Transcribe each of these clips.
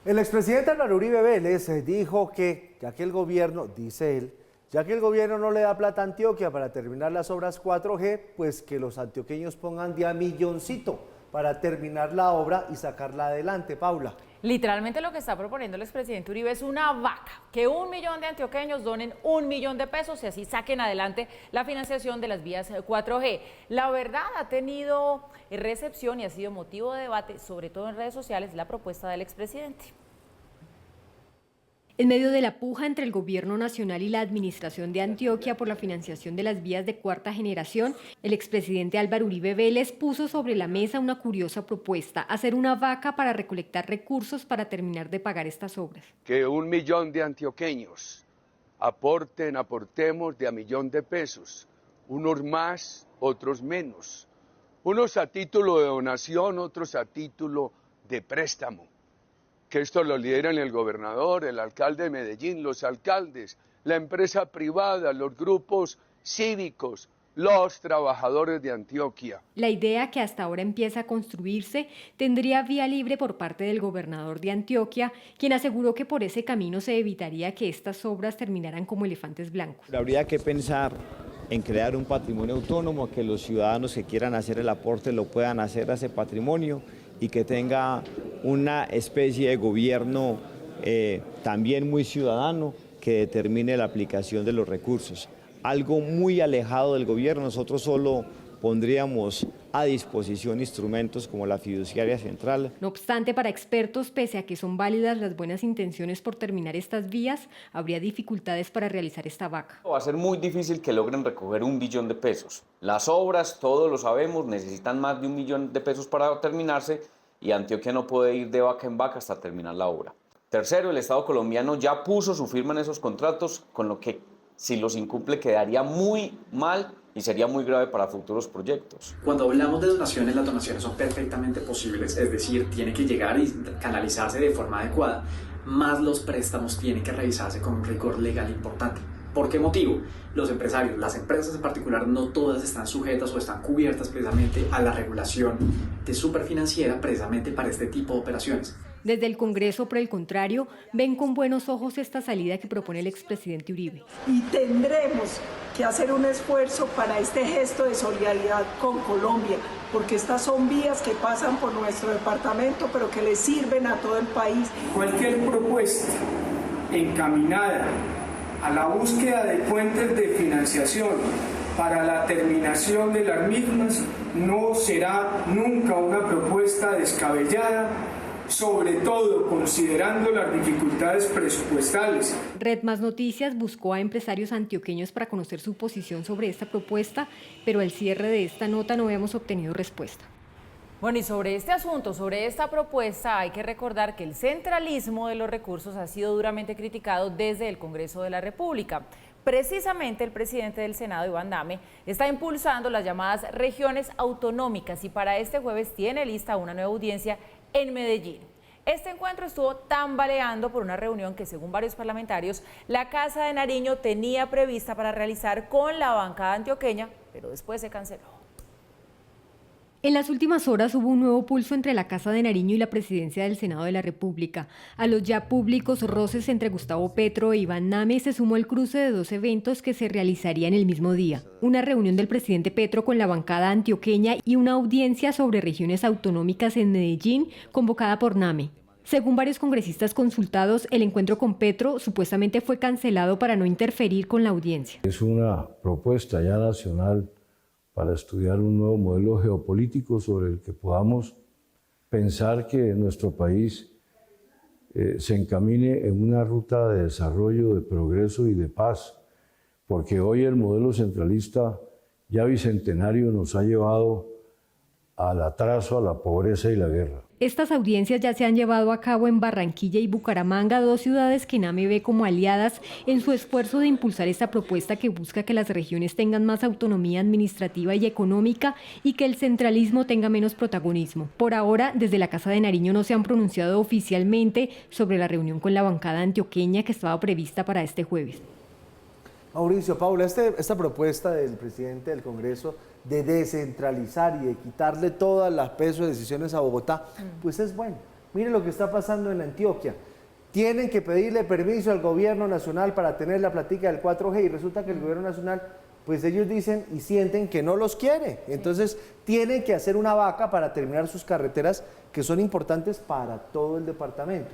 El expresidente Álvaro Uribe Vélez dijo que, ya que el gobierno, dice él, ya que el gobierno no le da plata a Antioquia para terminar las obras 4G, pues que los antioqueños pongan de a milloncito para terminar la obra y sacarla adelante. Paula. Literalmente lo que está proponiendo el expresidente Uribe es una vaca, que 1 millón de antioqueños donen 1 millón de pesos y así saquen adelante la financiación de las vías 4G. La verdad ha tenido recepción y ha sido motivo de debate, sobre todo en redes sociales, la propuesta del expresidente. En medio de la puja entre el gobierno nacional y la administración de Antioquia por la financiación de las vías de cuarta generación, el expresidente Álvaro Uribe Vélez puso sobre la mesa una curiosa propuesta: hacer una vaca para recolectar recursos para terminar de pagar estas obras. Que 1 millón de antioqueños aportemos de a 1 millón de pesos, unos más, otros menos, unos a título de donación, otros a título de préstamo. Que esto lo lideren el gobernador, el alcalde de Medellín, los alcaldes, la empresa privada, los grupos cívicos, los trabajadores de Antioquia. La idea, que hasta ahora empieza a construirse, tendría vía libre por parte del gobernador de Antioquia, quien aseguró que por ese camino se evitaría que estas obras terminaran como elefantes blancos. Habría que pensar en crear un patrimonio autónomo, que los ciudadanos que quieran hacer el aporte lo puedan hacer a ese patrimonio y que tenga una especie de gobierno también muy ciudadano que determine la aplicación de los recursos. Algo muy alejado del gobierno. Nosotros solo pondríamos a disposición instrumentos como la fiduciaria central. No obstante, para expertos, pese a que son válidas las buenas intenciones por terminar estas vías, habría dificultades para realizar esta vaca. Va a ser muy difícil que logren recoger 1 billón de pesos. Las obras, todos lo sabemos, necesitan más de 1 millón de pesos para terminarse y Antioquia no puede ir de vaca en vaca hasta terminar la obra. Tercero, el Estado colombiano ya puso su firma en esos contratos, con lo que si los incumple quedaría muy mal y sería muy grave para futuros proyectos. Cuando hablamos de donaciones, las donaciones son perfectamente posibles, es decir, tiene que llegar y canalizarse de forma adecuada, más los préstamos tienen que revisarse con un rigor legal importante. ¿Por qué motivo? Los empresarios, las empresas en particular, no todas están sujetas o están cubiertas precisamente a la regulación de superfinanciera precisamente para este tipo de operaciones. Desde el Congreso, por el contrario, ven con buenos ojos esta salida que propone el expresidente Uribe. Y tendremos que hacer un esfuerzo para este gesto de solidaridad con Colombia, porque estas son vías que pasan por nuestro departamento, pero que le sirven a todo el país. Cualquier propuesta encaminada a la búsqueda de fuentes de financiación para la terminación de las mismas no será nunca una propuesta descabellada, sobre todo considerando las dificultades presupuestales. Red Más Noticias buscó a empresarios antioqueños para conocer su posición sobre esta propuesta, pero al cierre de esta nota no hemos obtenido respuesta. Bueno, y sobre este asunto, sobre esta propuesta, hay que recordar que el centralismo de los recursos ha sido duramente criticado desde el Congreso de la República. Precisamente el presidente del Senado, Iván Name, está impulsando las llamadas regiones autonómicas y para este jueves tiene lista una nueva audiencia en Medellín. Este encuentro estuvo tambaleando por una reunión que, según varios parlamentarios, la Casa de Nariño tenía prevista para realizar con la bancada antioqueña, pero después se canceló. En las últimas horas hubo un nuevo pulso entre la Casa de Nariño y la Presidencia del Senado de la República. A los ya públicos roces entre Gustavo Petro e Iván Name se sumó el cruce de 2 eventos que se realizarían el mismo día. Una reunión del presidente Petro con la bancada antioqueña y una audiencia sobre regiones autonómicas en Medellín convocada por Name. Según varios congresistas consultados, el encuentro con Petro supuestamente fue cancelado para no interferir con la audiencia. Es una propuesta ya nacional para estudiar un nuevo modelo geopolítico sobre el que podamos pensar que nuestro país se encamine en una ruta de desarrollo, de progreso y de paz, porque hoy el modelo centralista ya bicentenario nos ha llevado al atraso, a la pobreza y la guerra. Estas audiencias ya se han llevado a cabo en Barranquilla y Bucaramanga, 2 ciudades que Name ve como aliadas en su esfuerzo de impulsar esta propuesta que busca que las regiones tengan más autonomía administrativa y económica y que el centralismo tenga menos protagonismo. Por ahora, desde la Casa de Nariño no se han pronunciado oficialmente sobre la reunión con la bancada antioqueña que estaba prevista para este jueves. Mauricio, Paula, esta propuesta del presidente del Congreso de descentralizar y de quitarle todas las pesos de decisiones a Bogotá, pues es bueno. Miren lo que está pasando en Antioquia. Tienen que pedirle permiso al gobierno nacional para tener la plática del 4G y resulta que el gobierno nacional, pues ellos dicen y sienten que no los quiere. Entonces tienen que hacer una vaca para terminar sus carreteras que son importantes para todo el departamento.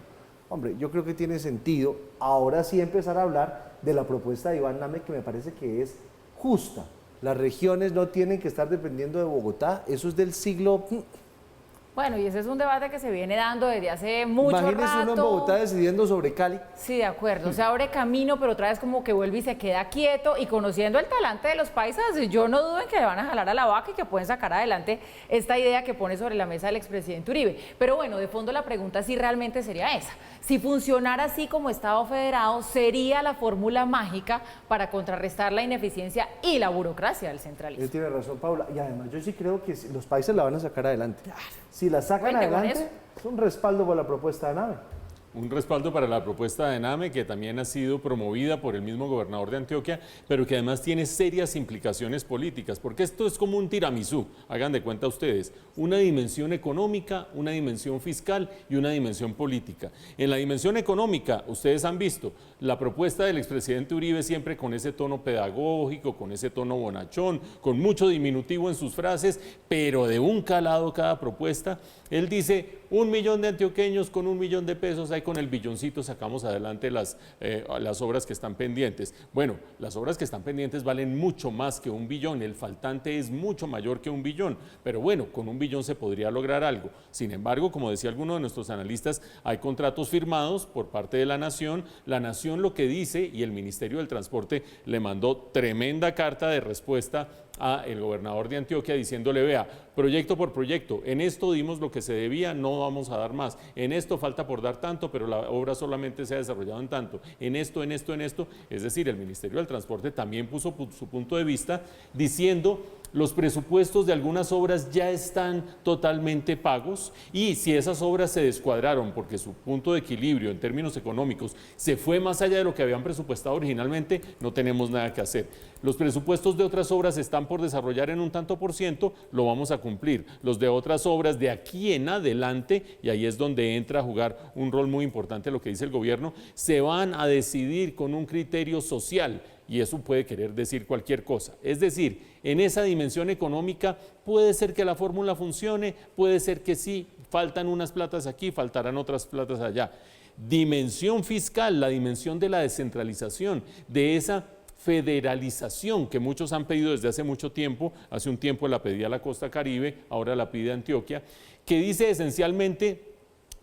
Hombre, yo creo que tiene sentido ahora sí empezar a hablar de la propuesta de Iván Name, que me parece que es justa. Las regiones no tienen que estar dependiendo de Bogotá, eso es del siglo... Bueno, y ese es un debate que se viene dando desde hace mucho rato. Imagínese uno en Bogotá decidiendo sobre Cali. Sí, de acuerdo, se abre camino, pero otra vez como que vuelve y se queda quieto, y conociendo el talante de los paisas, yo no dudo en que le van a jalar a la vaca y que pueden sacar adelante esta idea que pone sobre la mesa el expresidente Uribe. Pero bueno, de fondo la pregunta sí realmente sería esa. Si funcionara así como Estado federado, ¿sería la fórmula mágica para contrarrestar la ineficiencia y la burocracia del centralismo? Tiene razón, Paula, y además yo sí creo que los países la van a sacar adelante. Si la sacan adelante, es un respaldo por la propuesta de Name. Un respaldo para la propuesta de Name, que también ha sido promovida por el mismo gobernador de Antioquia, pero que además tiene serias implicaciones políticas, porque esto es como un tiramisú, hagan de cuenta ustedes, una dimensión económica, una dimensión fiscal y una dimensión política. En la dimensión económica, ustedes han visto la propuesta del expresidente Uribe siempre con ese tono pedagógico, con ese tono bonachón, con mucho diminutivo en sus frases, pero de un calado cada propuesta. Él dice, 1 millón de antioqueños con 1 millón de pesos, ahí con el billoncito sacamos adelante las obras que están pendientes. Bueno, las obras que están pendientes valen mucho más que 1 billón, el faltante es mucho mayor que 1 billón, pero bueno, con 1 billón se podría lograr algo. Sin embargo, como decía alguno de nuestros analistas, hay contratos firmados por parte de la Nación lo que dice, y el Ministerio del Transporte le mandó tremenda carta de respuesta a el gobernador de Antioquia diciéndole, vea, proyecto por proyecto, en esto dimos lo que se debía, no vamos a dar más, en esto falta por dar tanto, pero la obra solamente se ha desarrollado en tanto, en esto, es decir, el Ministerio del Transporte también puso su punto de vista diciendo, los presupuestos de algunas obras ya están totalmente pagos y si esas obras se descuadraron porque su punto de equilibrio en términos económicos se fue más allá de lo que habían presupuestado originalmente, no tenemos nada que hacer. Los presupuestos de otras obras están por desarrollar en un tanto por ciento, lo vamos a cumplir. Los de otras obras de aquí en adelante, y ahí es donde entra a jugar un rol muy importante lo que dice el gobierno, se van a decidir con un criterio social. Y eso puede querer decir cualquier cosa. Es decir, en esa dimensión económica puede ser que la fórmula funcione, puede ser que sí, faltan unas platas aquí, faltarán otras platas allá. Dimensión fiscal, la dimensión de la descentralización, de esa federalización que muchos han pedido desde hace mucho tiempo, hace un tiempo la pedía la Costa Caribe, ahora la pide Antioquia, que dice esencialmente,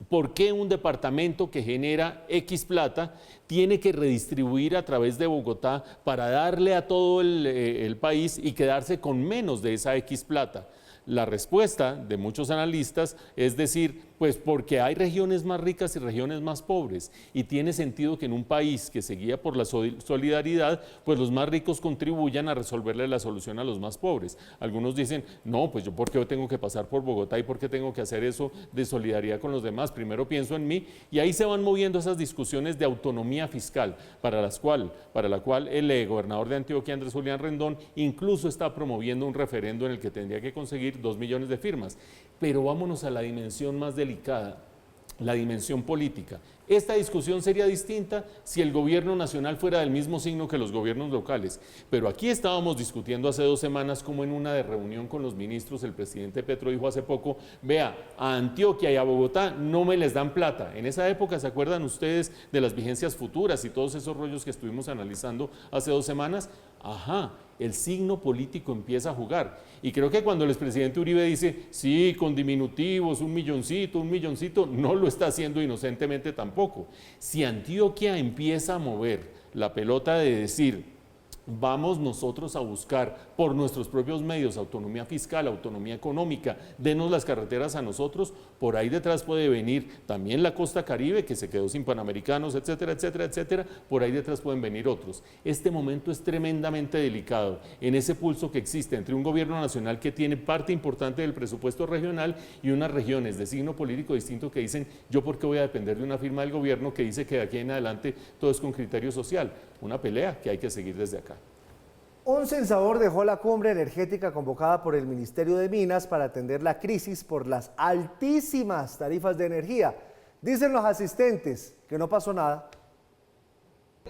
¿por qué un departamento que genera X plata tiene que redistribuir a través de Bogotá para darle a todo el país y quedarse con menos de esa X plata? La respuesta de muchos analistas es decir, pues porque hay regiones más ricas y regiones más pobres y tiene sentido que en un país que se guía por la solidaridad, pues los más ricos contribuyan a resolverle la solución a los más pobres. Algunos dicen, no, pues yo ¿por qué tengo que pasar por Bogotá y por qué tengo que hacer eso de solidaridad con los demás? Primero pienso en mí y ahí se van moviendo esas discusiones de autonomía fiscal para la cual el gobernador de Antioquia, Andrés Julián Rendón, incluso está promoviendo un referendo en el que tendría que conseguir 2 millones de firmas. Pero vámonos a la dimensión más delicada, la dimensión política. Esta discusión sería distinta si el gobierno nacional fuera del mismo signo que los gobiernos locales, pero aquí estábamos discutiendo hace 2 semanas como en una reunión con los ministros, el presidente Petro dijo hace poco, vea, a Antioquia y a Bogotá no me les dan plata. En esa época, ¿se acuerdan ustedes de las vigencias futuras y todos esos rollos que estuvimos analizando hace 2 semanas? Ajá, el signo político empieza a jugar. Y creo que cuando el expresidente Uribe dice, sí, con diminutivos, 1 milloncito, no lo está haciendo inocentemente tampoco. Si Antioquia empieza a mover la pelota de decir, vamos nosotros a buscar por nuestros propios medios autonomía fiscal, autonomía económica, denos las carreteras a nosotros, por ahí detrás puede venir también la Costa Caribe, que se quedó sin panamericanos, etcétera, etcétera, etcétera, por ahí detrás pueden venir otros. Este momento es tremendamente delicado en ese pulso que existe entre un gobierno nacional que tiene parte importante del presupuesto regional y unas regiones de signo político distinto que dicen, yo por qué voy a depender de una firma del gobierno que dice que de aquí en adelante todo es con criterio social. Una pelea que hay que seguir desde acá. Un censador dejó la cumbre energética convocada por el Ministerio de Minas para atender la crisis por las altísimas tarifas de energía. Dicen los asistentes que no pasó nada.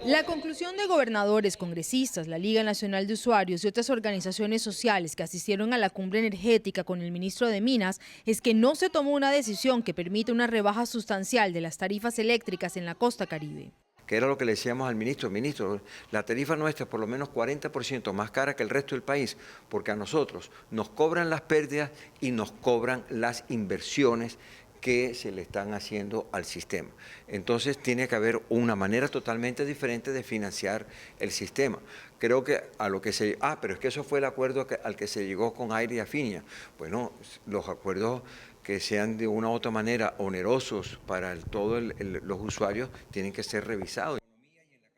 La conclusión de gobernadores, congresistas, la Liga Nacional de Usuarios y otras organizaciones sociales que asistieron a la cumbre energética con el ministro de Minas es que no se tomó una decisión que permita una rebaja sustancial de las tarifas eléctricas en la costa caribe. Que era lo que le decíamos al ministro, la tarifa nuestra es por lo menos 40% más cara que el resto del país, porque a nosotros nos cobran las pérdidas y nos cobran las inversiones que se le están haciendo al sistema. Entonces tiene que haber una manera totalmente diferente de financiar el sistema. Creo que a lo que se... pero es que eso fue el acuerdo al que se llegó con Aire y Afinia. Bueno, los acuerdos que sean de una u otra manera onerosos para todos los usuarios tienen que ser revisados.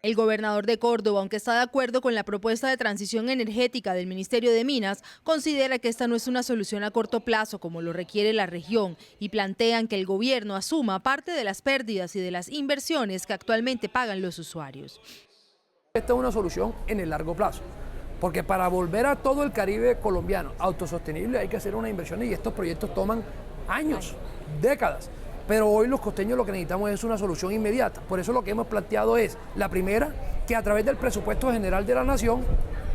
El gobernador de Córdoba, aunque está de acuerdo con la propuesta de transición energética del Ministerio de Minas, considera que esta no es una solución a corto plazo como lo requiere la región y plantean que el gobierno asuma parte de las pérdidas y de las inversiones que actualmente pagan los usuarios. Esta es una solución en el largo plazo, porque para volver a todo el Caribe colombiano autosostenible hay que hacer una inversión y estos proyectos toman años, décadas. Pero hoy los costeños lo que necesitamos es una solución inmediata. Por eso lo que hemos planteado es, la primera, que a través del presupuesto general de la Nación,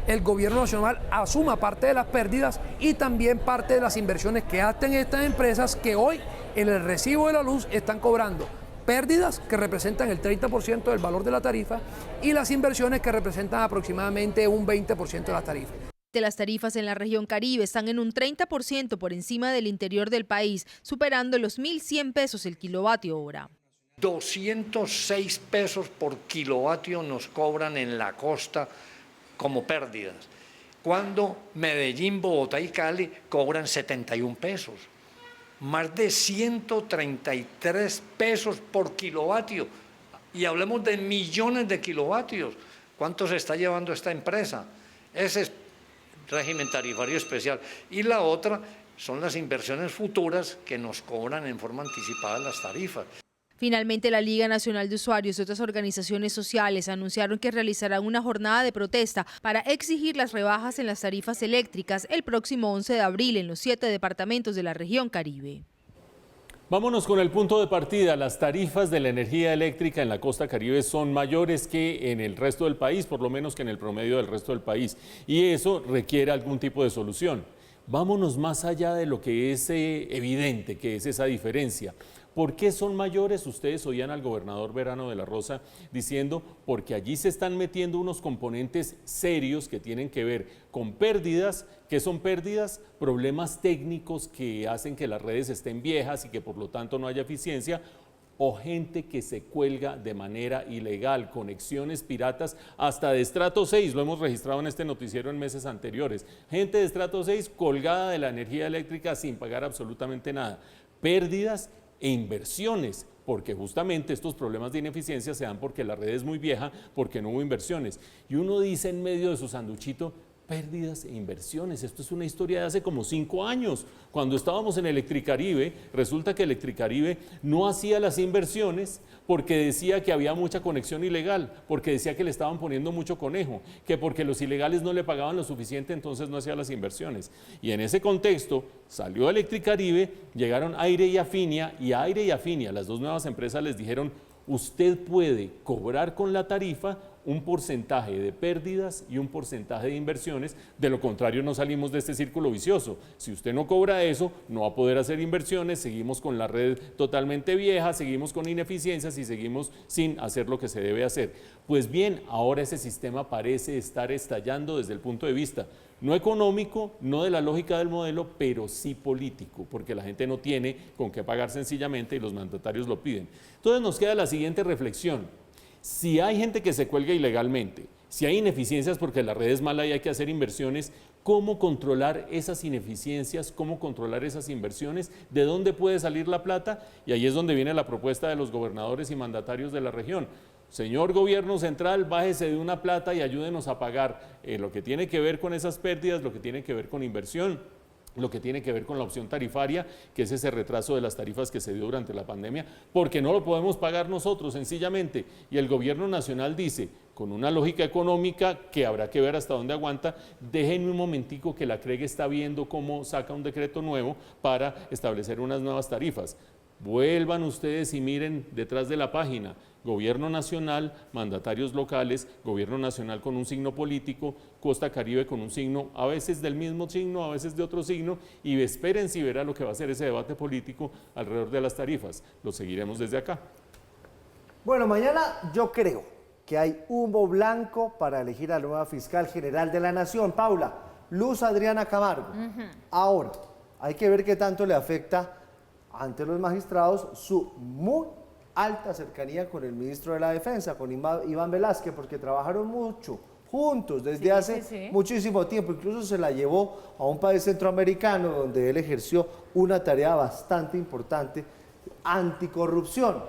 el gobierno nacional asuma parte de las pérdidas y también parte de las inversiones que hacen estas empresas que hoy en el recibo de la luz están cobrando pérdidas que representan el 30% del valor de la tarifa y las inversiones que representan aproximadamente un 20% de la tarifa. Las tarifas en la región Caribe están en un 30% por encima del interior del país, superando los 1.100 pesos el kilovatio hora. 206 pesos por kilovatio nos cobran en la costa como pérdidas, cuando Medellín, Bogotá y Cali cobran 71 pesos. Más de 133 pesos por kilovatio. Y hablemos de millones de kilovatios. ¿Cuánto se está llevando esta empresa? Ese es régimen tarifario especial. Y la otra son las inversiones futuras que nos cobran en forma anticipada las tarifas. Finalmente, la Liga Nacional de Usuarios y otras organizaciones sociales anunciaron que realizarán una jornada de protesta para exigir las rebajas en las tarifas eléctricas el próximo 11 de abril en los 7 departamentos de la región Caribe. Vámonos con el punto de partida. Las tarifas de la energía eléctrica en la costa Caribe son mayores que en el resto del país, por lo menos que en el promedio del resto del país. Y eso requiere algún tipo de solución. Vámonos más allá de lo que es evidente, que es esa diferencia. ¿Por qué son mayores? Ustedes oían al gobernador Verano de la Rosa diciendo porque allí se están metiendo unos componentes serios que tienen que ver con pérdidas. ¿Qué son pérdidas? Problemas técnicos que hacen que las redes estén viejas y que por lo tanto no haya eficiencia, o gente que se cuelga de manera ilegal, conexiones piratas hasta de estrato 6, lo hemos registrado en este noticiero en meses anteriores, gente de estrato 6 colgada de la energía eléctrica sin pagar absolutamente nada, pérdidas e inversiones, porque justamente estos problemas de ineficiencia se dan porque la red es muy vieja, porque no hubo inversiones. Y uno dice en medio de su sanduchito, pérdidas e inversiones. Esto es una historia de hace como 5 años. Cuando estábamos en Electricaribe, resulta que Electricaribe no hacía las inversiones porque decía que había mucha conexión ilegal, porque decía que le estaban poniendo mucho conejo, que porque los ilegales no le pagaban lo suficiente, entonces no hacía las inversiones. Y en ese contexto salió Electricaribe, llegaron Aire y Afinia, y a Aire y Afinia, las dos nuevas empresas, les dijeron: usted puede cobrar con la tarifa un porcentaje de pérdidas y un porcentaje de inversiones, de lo contrario no salimos de este círculo vicioso. Si usted no cobra eso, no va a poder hacer inversiones, seguimos con la red totalmente vieja, seguimos con ineficiencias y seguimos sin hacer lo que se debe hacer. Pues bien, ahora ese sistema parece estar estallando desde el punto de vista no económico, no de la lógica del modelo, pero sí político, porque la gente no tiene con qué pagar sencillamente y los mandatarios lo piden. Entonces nos queda la siguiente reflexión: si hay gente que se cuelga ilegalmente, si hay ineficiencias porque la red es mala y hay que hacer inversiones, ¿cómo controlar esas ineficiencias? ¿Cómo controlar esas inversiones? ¿De dónde puede salir la plata? Y ahí es donde viene la propuesta de los gobernadores y mandatarios de la región. Señor gobierno central, bájese de una plata y ayúdenos a pagar lo que tiene que ver con esas pérdidas, lo que tiene que ver con inversión, lo que tiene que ver con la opción tarifaria, que es ese retraso de las tarifas que se dio durante la pandemia, porque no lo podemos pagar nosotros sencillamente. Y el gobierno nacional dice, con una lógica económica que habrá que ver hasta dónde aguanta, déjenme un momentico que la CREG está viendo cómo saca un decreto nuevo para establecer unas nuevas tarifas. Vuelvan ustedes y miren detrás de la página. Gobierno nacional, mandatarios locales, gobierno nacional con un signo político, Costa Caribe con un signo, a veces del mismo signo, a veces de otro signo, y esperen si verá lo que va a ser ese debate político alrededor de las tarifas. Lo seguiremos desde acá. Bueno, mañana yo creo que hay humo blanco para elegir a la nueva fiscal general de la Nación, Paula, Luz Adriana Camargo. Ahora, hay que ver qué tanto le afecta ante los magistrados su muy alta cercanía con el ministro de la Defensa, con Iván Velázquez, porque trabajaron mucho juntos desde hace muchísimo tiempo. Incluso se la llevó a un país centroamericano donde él ejerció una tarea bastante importante, anticorrupción.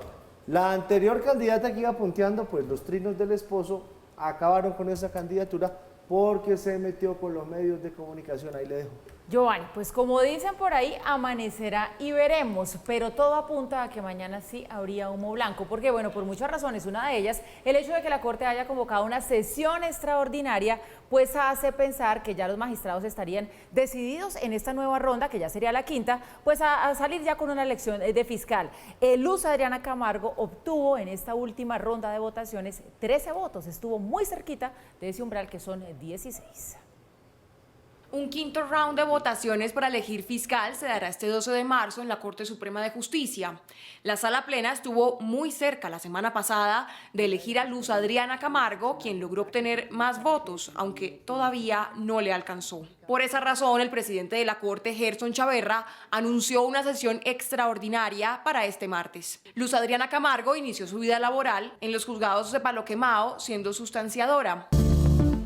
La anterior candidata que iba punteando, pues los trinos del esposo acabaron con esa candidatura porque se metió con los medios de comunicación. Ahí le dejo. Giovanni, pues como dicen por ahí, amanecerá y veremos, pero todo apunta a que mañana sí habría humo blanco, porque bueno, por muchas razones, una de ellas, el hecho de que la Corte haya convocado una sesión extraordinaria, pues hace pensar que ya los magistrados estarían decididos en esta nueva ronda, que ya sería la quinta, pues a salir ya con una elección de fiscal. Luz Adriana Camargo obtuvo en esta última ronda de votaciones 13 votos, estuvo muy cerquita de ese umbral que son 16. Un quinto round de votaciones para elegir fiscal se dará este 12 de marzo en la Corte Suprema de Justicia. La sala plena estuvo muy cerca la semana pasada de elegir a Luz Adriana Camargo, quien logró obtener más votos, aunque todavía no le alcanzó. Por esa razón, el presidente de la Corte, Gerson Chaverra, anunció una sesión extraordinaria para este martes. Luz Adriana Camargo inició su vida laboral en los juzgados de Palo Quemado, siendo sustanciadora.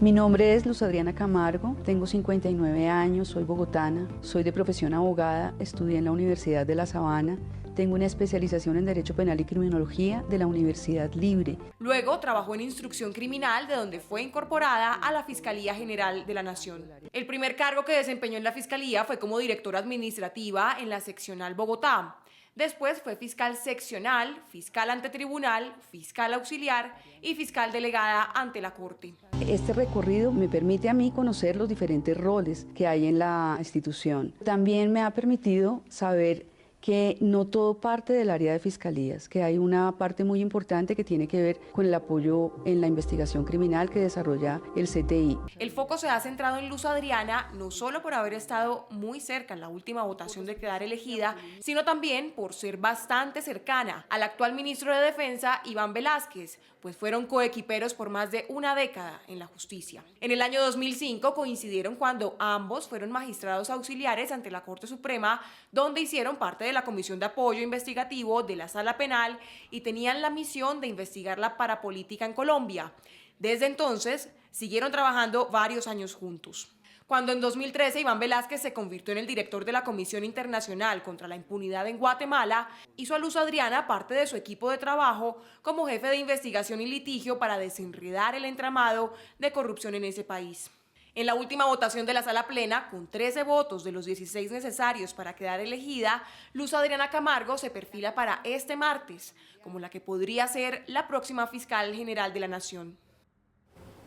Mi nombre es Luz Adriana Camargo, tengo 59 años, soy bogotana, soy de profesión abogada, estudié en la Universidad de La Sabana, tengo una especialización en Derecho Penal y Criminología de la Universidad Libre. Luego trabajó en instrucción criminal, de donde fue incorporada a la Fiscalía General de la Nación. El primer cargo que desempeñó en la Fiscalía fue como directora administrativa en la seccional Bogotá. Después fue fiscal seccional, fiscal ante tribunal, fiscal auxiliar y fiscal delegada ante la Corte. Este recorrido me permite a mí conocer los diferentes roles que hay en la institución. También me ha permitido saber que no todo parte del área de fiscalías, que hay una parte muy importante que tiene que ver con el apoyo en la investigación criminal que desarrolla el CTI. El foco se ha centrado en Luz Adriana, no solo por haber estado muy cerca en la última votación de quedar elegida, sino también por ser bastante cercana al actual ministro de Defensa, Iván Velázquez, pues fueron coequiperos por más de una década en la justicia. En el año 2005 coincidieron cuando ambos fueron magistrados auxiliares ante la Corte Suprema, donde hicieron parte de la Comisión de Apoyo Investigativo de la Sala Penal y tenían la misión de investigar la parapolítica en Colombia. Desde entonces, siguieron trabajando varios años juntos. Cuando en 2013 Iván Velázquez se convirtió en el director de la Comisión Internacional contra la Impunidad en Guatemala, hizo a Luz Adriana parte de su equipo de trabajo como jefe de investigación y litigio para desenredar el entramado de corrupción en ese país. En la última votación de la sala plena, con 13 votos de los 16 necesarios para quedar elegida, Luz Adriana Camargo se perfila para este martes como la que podría ser la próxima fiscal general de la Nación.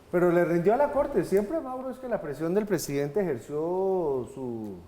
Pero le rindió a la Corte. Siempre, Mauro, es que la presión del presidente ejerció su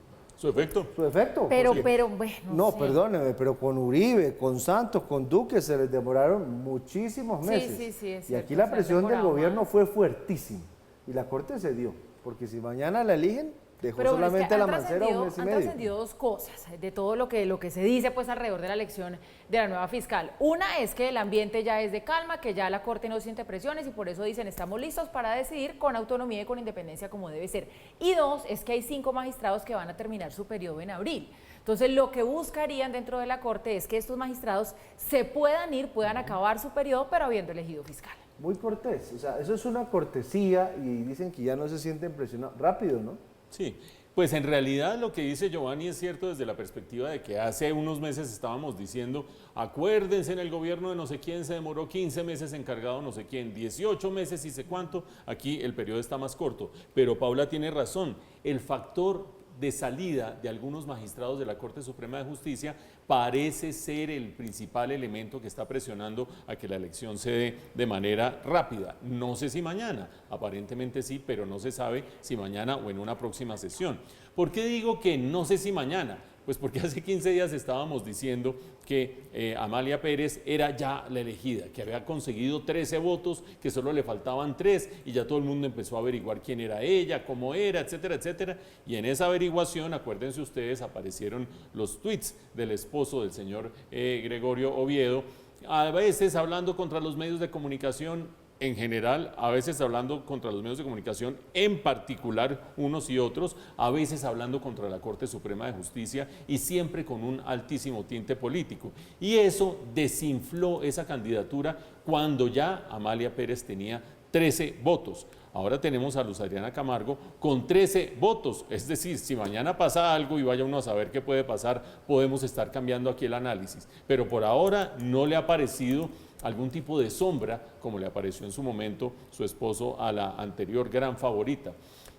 efecto. Su efecto. Pero bueno. No, perdóneme, pero con Uribe, con Santos, con Duque se les demoraron muchísimos meses. Sí, es y cierto, aquí la presión del gobierno más. Fue fuertísima. Y la Corte cedió. Porque si mañana la eligen, dejó Pero solamente es que la Mancera un mes y medio. Han trascendido dos cosas de todo lo que se dice pues alrededor de la elección de la nueva fiscal. Una es que el ambiente ya es de calma, que ya la Corte no siente presiones y por eso dicen estamos listos para decidir con autonomía y con independencia como debe ser. Y dos, es que hay 5 magistrados que van a terminar su periodo en abril. Entonces lo que buscarían dentro de la Corte es que estos magistrados se puedan ir, puedan acabar su periodo, pero habiendo elegido fiscal. Muy cortés, o sea, eso es una cortesía y dicen que ya no se sienten presionados. Rápido, ¿no? Sí, pues en realidad lo que dice Giovanni es cierto desde la perspectiva de que hace unos meses estábamos diciendo, acuérdense, en el gobierno de no sé quién se demoró 15 meses encargado no sé quién, 18 meses y sé cuánto, aquí el periodo está más corto. Pero Paula tiene razón, el factor de salida de algunos magistrados de la Corte Suprema de Justicia parece ser el principal elemento que está presionando a que la elección se dé de manera rápida. No sé si mañana, aparentemente sí, pero no se sabe si mañana o en una próxima sesión. ¿Por qué digo que no sé si mañana? Pues porque hace 15 días estábamos diciendo que Amalia Pérez era ya la elegida, que había conseguido 13 votos, que solo le faltaban 3 y ya todo el mundo empezó a averiguar quién era ella, cómo era, etcétera, etcétera. Y en esa averiguación, acuérdense ustedes, aparecieron los tweets del esposo del señor Gregorio Oviedo, a veces hablando contra los medios de comunicación en general, a veces hablando contra los medios de comunicación, en particular unos y otros, a veces hablando contra la Corte Suprema de Justicia y siempre con un altísimo tinte político. Y eso desinfló esa candidatura cuando ya Amalia Pérez tenía 13 votos. Ahora tenemos a Luz Adriana Camargo con 13 votos, es decir, si mañana pasa algo y vaya uno a saber qué puede pasar, podemos estar cambiando aquí el análisis, pero por ahora no le ha parecido algún tipo de sombra, como le apareció en su momento su esposo a la anterior gran favorita.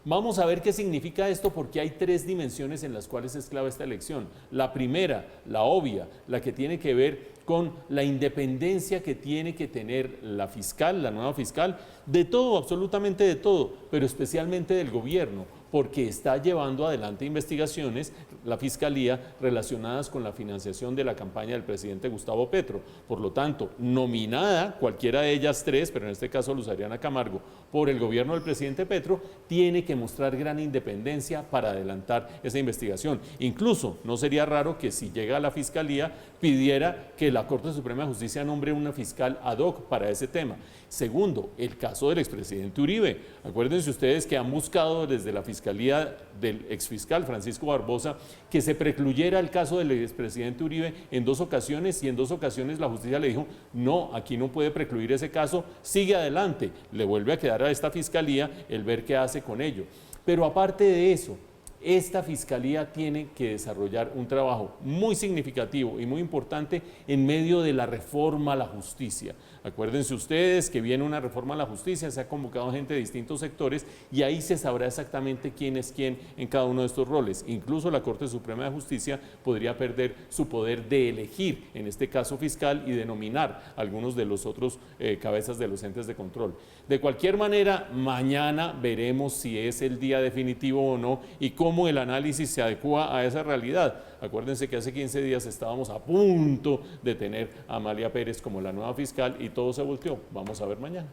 Vamos a ver qué significa esto, porque hay 3 dimensiones en las cuales es clave esta elección. La primera, la obvia, la que tiene que ver con la independencia que tiene que tener la fiscal, la nueva fiscal, de todo, absolutamente de todo, pero especialmente del gobierno, porque está llevando adelante investigaciones, la Fiscalía, relacionadas con la financiación de la campaña del presidente Gustavo Petro. Por lo tanto, nominada, cualquiera de ellas 3, pero en este caso Luz Adriana Camargo, por el gobierno del presidente Petro, tiene que mostrar gran independencia para adelantar esa investigación. Incluso, no sería raro que si llega a la Fiscalía, pidiera que la Corte Suprema de Justicia nombre una fiscal ad hoc para ese tema. Segundo, el caso del expresidente Uribe. Acuérdense ustedes que han buscado desde la Fiscalía del exfiscal Francisco Barbosa que se precluyera el caso del expresidente Uribe en 2 ocasiones, y en 2 ocasiones la justicia le dijo, no, aquí no puede precluir ese caso, sigue adelante. Le vuelve a quedar a esta Fiscalía el ver qué hace con ello. Pero aparte de eso, esta Fiscalía tiene que desarrollar un trabajo muy significativo y muy importante en medio de la reforma a la justicia. Acuérdense ustedes que viene una reforma a la justicia, se ha convocado gente de distintos sectores y ahí se sabrá exactamente quién es quién en cada uno de estos roles. Incluso la Corte Suprema de Justicia podría perder su poder de elegir, en este caso fiscal, y de nominar a algunos de los otros cabezas de los entes de control. De cualquier manera, mañana veremos si es el día definitivo o no y cómo el análisis se adecua a esa realidad. Acuérdense que hace 15 días estábamos a punto de tener a Amalia Pérez como la nueva fiscal y todo se volteó. Vamos a ver mañana.